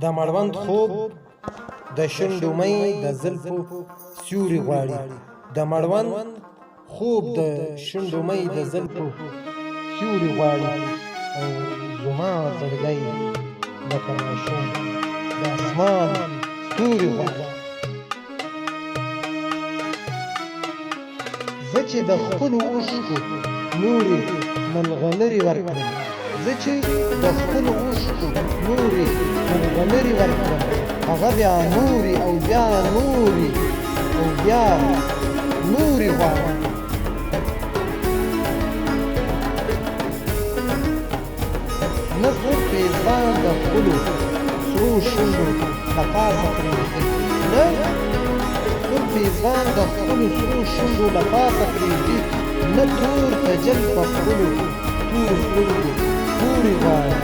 د مړوند خوب د شونډو مۍ د زلفو سیوري غواړي. د مړوند خوب د شونډو مۍ د زلفو سیوري غواړي. او زما زړګی لکه ماشوم د اسمان ستوري غواړي. زه چې د خپلو اوښکو نورې ملغلرې ورکړم، زه چې د خپلو اوښکو نورې ملغلرې ورکړم، هغه بیا نورې او بیا نورې او بیا نورې غواړم. نه څوک پېزوان د خپلو سرو شونډو له پاسه پرېږدي، نه څوک پېزوان د خپلو سرو شونډو له پاسه پرېږدي، نه تور تجل په خپلو تورو سترګو پورې غواړم.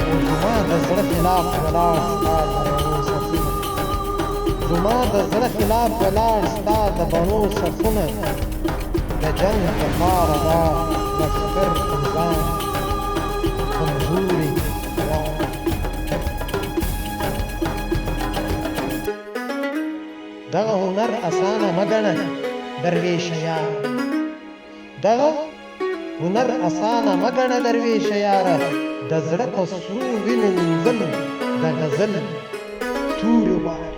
او زما د زړه خلاف ولاړ ستا د بڼو صفونه، زما د زړه خلاف ولاړ ستا د بڼو صفونه، د جنګ لپاره دا لښکر پر ځان کمزوري غواړم. دغه هنر اسانه مه ګڼه درویشه یاره، دغه هنر اسانه مه ګڼه درویشه یاره، د زړه په سرو وینو مینځل د غزل تورې غواړي.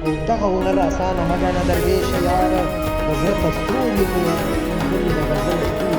او دغه هنر اسانه مه ګڼه درویشه یاره، د زړه په سرو وینو مینځل د غزل تورې